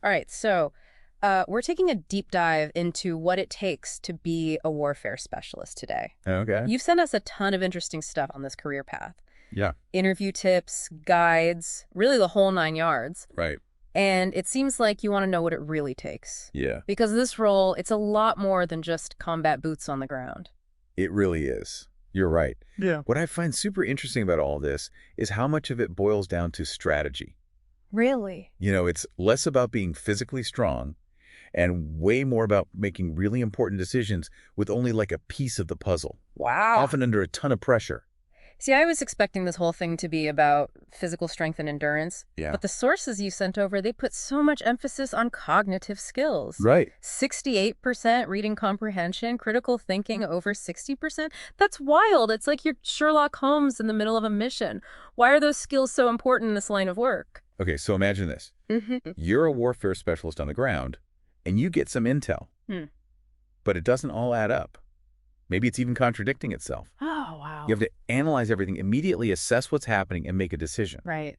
All right, so we're taking a deep dive into what it takes to be a warfare specialist today. Okay. You've sent us a ton of interesting stuff on this career path. Yeah. Interview tips, guides, really the whole nine yards. Right. And it seems like you want to know what it really takes. Yeah. Because this role, it's a lot more than just combat boots on the ground. It really is. You're right. Yeah. What I find super interesting about all this is how much of it boils down to strategy. Really? It's less about being physically strong and way more about making really important decisions with only like a piece of the puzzle, Wow. often under a ton of pressure. See, I was expecting this whole thing to be about physical strength and endurance, Yeah. but the sources you sent over, they put so much emphasis on cognitive skills. Right. 68% reading comprehension, critical thinking over 60%. That's wild. It's like you're Sherlock Holmes in the middle of a mission. Why are those skills so important in this line of work? Okay, so imagine this. Mm-hmm. You're a warfare specialist on the ground, and you get some intel, Hmm. but it doesn't all add up. Maybe it's even contradicting itself. Oh, wow. You have to analyze everything, immediately assess what's happening, and make a decision. Right.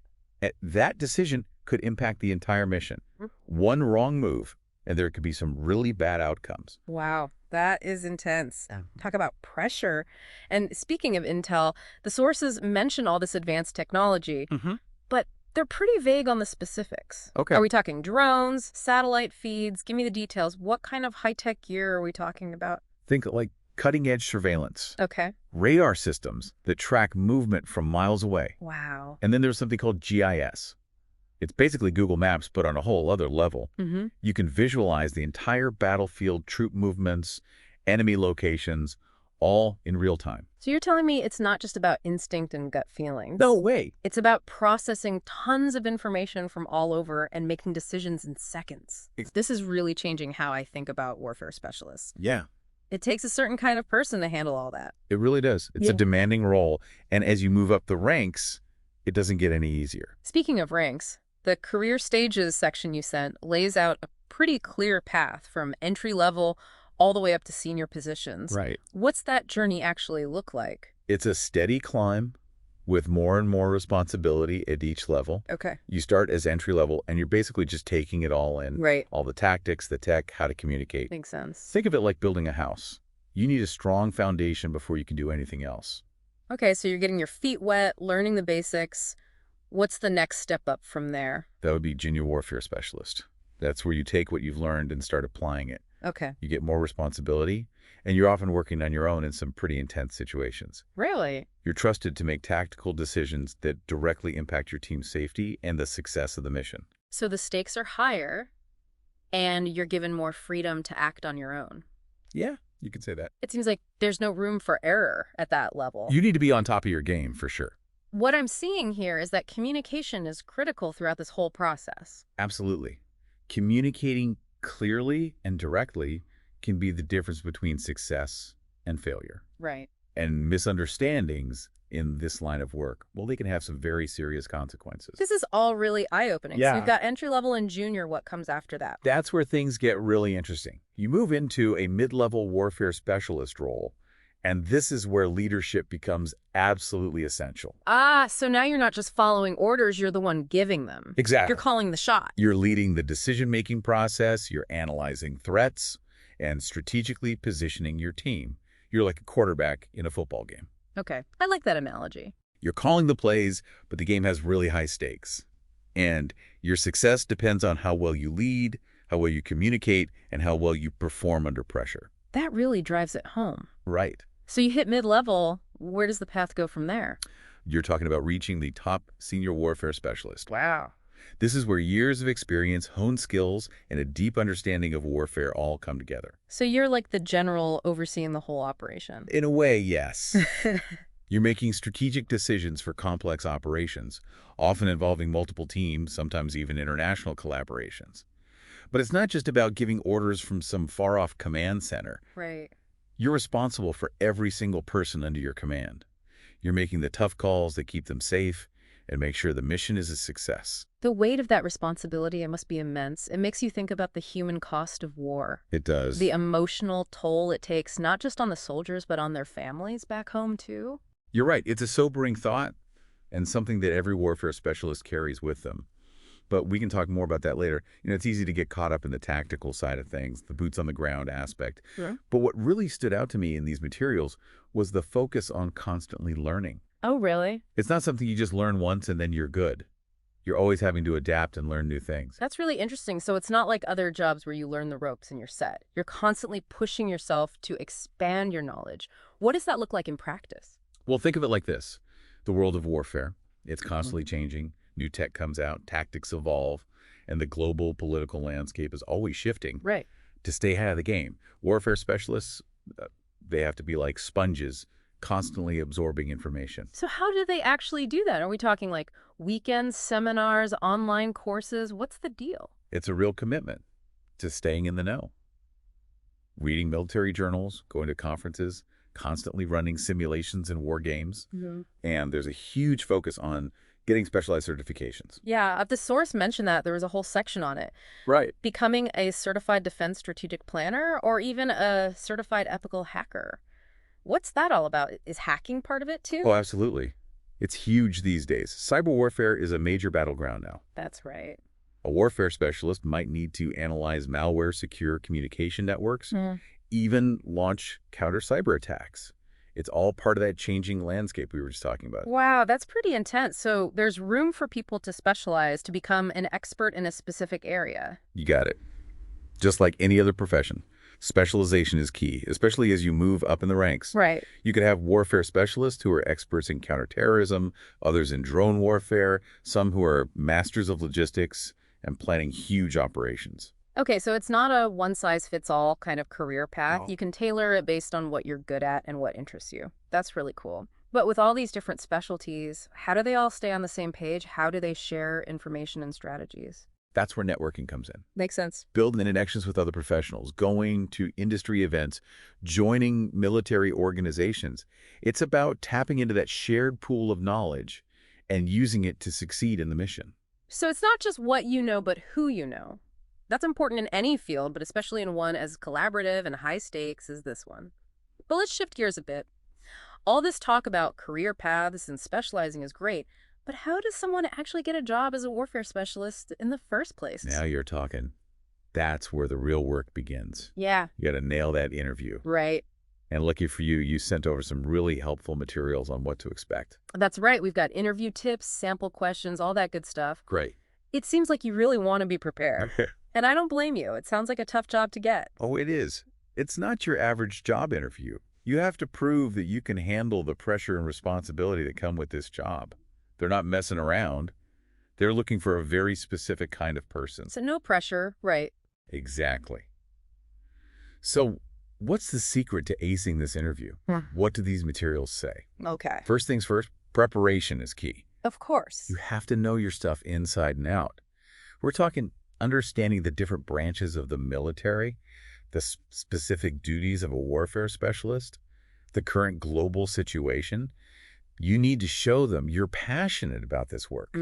That decision could impact the entire mission. One wrong move, and there could be some really bad outcomes. Wow, that is intense. Talk about pressure. And speaking of intel, the sources mention all this advanced technology, Mm-hmm. but they're pretty vague on the specifics. Okay. Are we talking drones, satellite feeds? Give me the details. What kind of high-tech gear are we talking about? Think like cutting-edge surveillance, Okay. radar systems that track movement from miles away. Wow. And then there's something called GIS. It's basically Google Maps, but on a whole other level. Mm-hmm. You can visualize the entire battlefield, troop movements, enemy locations, all in real time. So you're telling me it's not just about instinct and gut feelings. No way. It's about processing tons of information from all over and making decisions in seconds. This is really changing how I think about warfare specialists. Yeah, It takes a certain kind of person to handle all that. it really does. It's a Yeah. demanding role. And as you move up the ranks, it doesn't get any easier. Speaking of ranks, the career stages section you sent lays out a pretty clear path from entry level all the way up to senior positions. Right. What's that journey actually look like? It's a steady climb with more and more responsibility at each level. Okay. You start as entry level, and you're basically just taking it all in. Right. All the tactics, the tech, how to communicate. Makes sense. Think of it like building a house. You need a strong foundation before you can do anything else. Okay, so you're getting your feet wet, learning the basics. What's the next step up from there? That would be junior warfare specialist. That's where you take what you've learned and start applying it. Okay. You get more responsibility, and you're often working on your own in some pretty intense situations. Really? You're trusted to make tactical decisions that directly impact your team's safety and the success of the mission. So the stakes are higher, and you're given more freedom to act on your own. Yeah, you could say that. It seems like there's no room for error at that level. You need to be on top of your game, for sure. What I'm seeing here is that communication is critical throughout this whole process. Absolutely. Communicating clearly and directly can be the difference between success and failure. Right. And misunderstandings in this line of work, well, they can have some very serious consequences. This is all really eye-opening. So Yeah. you've got entry level and junior. What comes after that? That's where things get really interesting. You move into a mid-level warfare specialist role, and this is where leadership becomes absolutely essential. Ah, so now you're not just following orders, you're the one giving them. Exactly. You're calling the shot. You're leading the decision-making process, you're analyzing threats, and strategically positioning your team. You're like a quarterback in a football game. Okay, I like that analogy. You're calling the plays, but the game has really high stakes. And your success depends on how well you lead, how well you communicate, and how well you perform under pressure. That really drives it home. Right. So you hit mid-level, where does the path go from there? You're talking about reaching the top senior warfare specialist. Wow. This is where years of experience, honed skills, and a deep understanding of warfare all come together. So you're like the general overseeing the whole operation. In a way, yes. You're making strategic decisions for complex operations, often involving multiple teams, sometimes even international collaborations. But it's not just about giving orders from some far-off command center. Right. You're responsible for every single person under your command. You're making the tough calls that keep them safe and make sure the mission is a success. The weight of that responsibility, it must be immense. It makes you think about the human cost of war. It does. The emotional toll it takes, not just on the soldiers, but on their families back home, too. You're right. It's a sobering thought and something that every warfare specialist carries with them. but we can talk more about that later. It's easy to get caught up in the tactical side of things, the boots on the ground aspect. Sure. But what really stood out to me in these materials was the focus on constantly learning. Oh, really? It's not something you just learn once and then you're good. You're always having to adapt and learn new things. That's really interesting. So it's not like other jobs where you learn the ropes and you're set. You're constantly pushing yourself to expand your knowledge. What does that look like in practice? Well, think of it like this. The world of warfare, it's constantly changing. New tech comes out, tactics evolve, and the global political landscape is always shifting. Right. To stay ahead of the game, warfare specialists, they have to be like sponges, constantly absorbing information. So how do they actually do that? Are we talking like weekends, seminars, online courses? What's the deal? It's a real commitment to staying in the know. Reading military journals, going to conferences, constantly running simulations and war games. And there's a huge focus on getting specialized certifications. Yeah, the source mentioned that. There was a whole section on it. Right. Becoming a certified defense strategic planner or even a certified ethical hacker. What's that all about? Is hacking part of it too? Oh, absolutely. It's huge these days. Cyber warfare is a major battleground now. That's right. A warfare specialist might need to analyze malware-secure communication networks, even launch counter-cyber attacks. It's all part of that changing landscape we were just talking about. Wow, that's pretty intense. So there's room for people to specialize, to become an expert in a specific area. You got it. Just like any other profession, specialization is key, especially as you move up in the ranks. Right. You could have warfare specialists who are experts in counterterrorism, others in drone warfare, some who are masters of logistics and planning huge operations. Okay, so it's not a one-size-fits-all kind of career path. No. You can tailor it based on what you're good at and what interests you. That's really cool. But with all these different specialties, how do they all stay on the same page? How do they share information and strategies? That's where networking comes in. Makes sense. Building connections with other professionals, going to industry events, joining military organizations. It's about tapping into that shared pool of knowledge and using it to succeed in the mission. So it's not just what you know, but who you know. That's important in any field, but especially in one as collaborative and high stakes as this one. But let's shift gears a bit. All this talk about career paths and specializing is great, but how does someone actually get a job as a warfare specialist in the first place? Now you're talking. That's where the real work begins. Yeah. You got to nail that interview. Right. And lucky for you, you sent over some really helpful materials on what to expect. That's right. We've got interview tips, sample questions, all that good stuff. Great. It seems like you really want to be prepared. And I don't blame you. It sounds like a tough job to get. Oh, it is. It's not your average job interview. You have to prove that you can handle the pressure and responsibility that come with this job. They're not messing around. They're looking for a very specific kind of person. So no pressure, right? Exactly. So what's the secret to acing this interview? What do these materials say? Okay. First things first, preparation is key. Of course. You have to know your stuff inside and out. We're talking understanding the different branches of the military, the specific duties of a warfare specialist, the current global situation. You need to show them you're passionate about this work,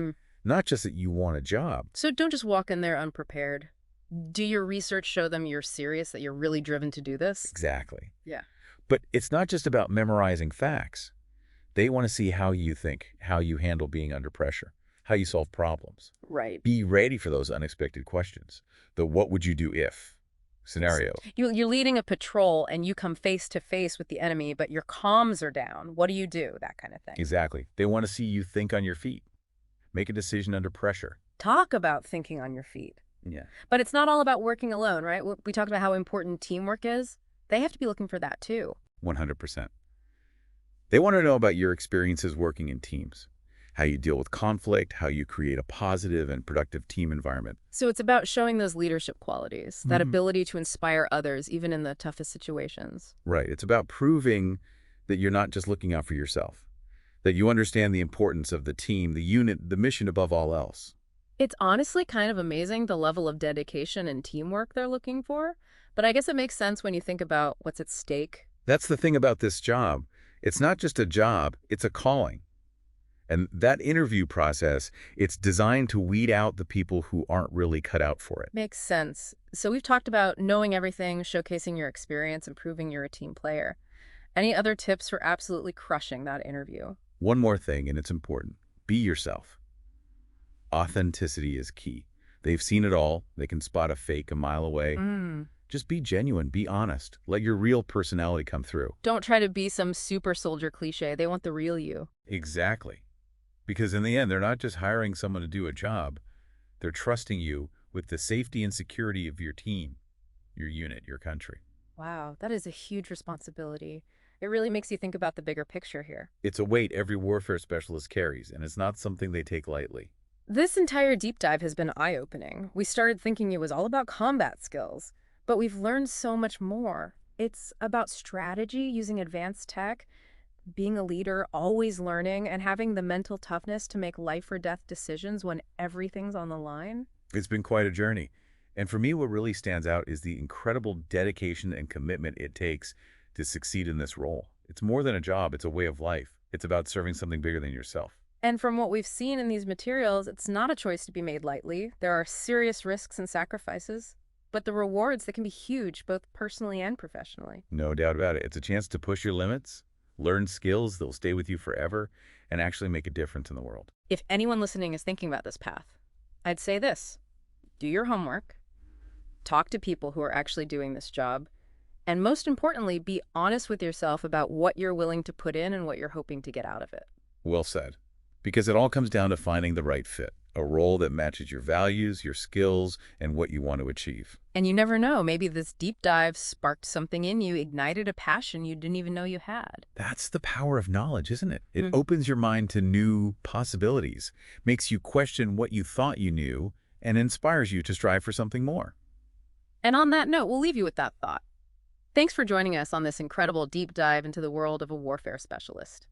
not just that you want a job. So don't just walk in there unprepared. Do your research show them you're serious, that you're really driven to do this? Exactly. Yeah. But it's not just about memorizing facts. They want to see how you think, how you handle being under pressure, how you solve problems. Right. Be ready for those unexpected questions. The what would you do if scenario. You're leading a patrol and you come face to face with the enemy, but your comms are down. What do you do? That kind of thing. Exactly. They want to see you think on your feet. Make a decision under pressure. Talk about thinking on your feet. Yeah. But it's not all about working alone, right? We talked about how important teamwork is. They have to be looking for that too. 100%. They want to know about your experiences working in teams, how you deal with conflict, how you create a positive and productive team environment. So it's about showing those leadership qualities, that ability to inspire others, even in the toughest situations. Right. It's about proving that you're not just looking out for yourself, that you understand the importance of the team, the unit, the mission above all else. It's honestly kind of amazing the level of dedication and teamwork they're looking for, but I guess it makes sense when you think about what's at stake. That's the thing about this job. It's not just a job, it's a calling. And that interview process, it's designed to weed out the people who aren't really cut out for it. Makes sense. So we've talked about knowing everything, showcasing your experience, and proving you're a team player. Any other tips for absolutely crushing that interview? One more thing, and it's important. Be yourself. Authenticity is key. They've seen it all. They can spot a fake a mile away. Mm. Just be genuine, be honest. Let your real personality come through. Don't try to be some super soldier cliche. They want the real you. Exactly. Because in the end, they're not just hiring someone to do a job. They're trusting you with the safety and security of your team, your unit, your country. Wow, that is a huge responsibility. It really makes you think about the bigger picture here. It's a weight every warfare specialist carries, and it's not something they take lightly. This entire deep dive has been eye-opening. We started thinking it was all about combat skills, but we've learned so much more. It's about strategy, using advanced tech, being a leader, always learning, and having the mental toughness to make life or death decisions when everything's on the line. It's been quite a journey. And for me, what really stands out is the incredible dedication and commitment it takes to succeed in this role. It's more than a job, it's a way of life. It's about serving something bigger than yourself. And from what we've seen in these materials, it's not a choice to be made lightly. There are serious risks and sacrifices, but the rewards, they can be huge, both personally and professionally. No doubt about it. It's a chance to push your limits, learn skills that'll stay with you forever, and actually make a difference in the world. If anyone listening is thinking about this path, I'd say this: do your homework, talk to people who are actually doing this job, and most importantly, be honest with yourself about what you're willing to put in and what you're hoping to get out of it. Well said. Because it all comes down to finding the right fit, a role that matches your values, your skills, and what you want to achieve. And you never know, maybe this deep dive sparked something in you, ignited a passion you didn't even know you had. That's the power of knowledge, isn't it? It opens your mind to new possibilities, makes you question what you thought you knew, and inspires you to strive for something more. And on that note, we'll leave you with that thought. Thanks for joining us on this incredible deep dive into the world of a warfare specialist.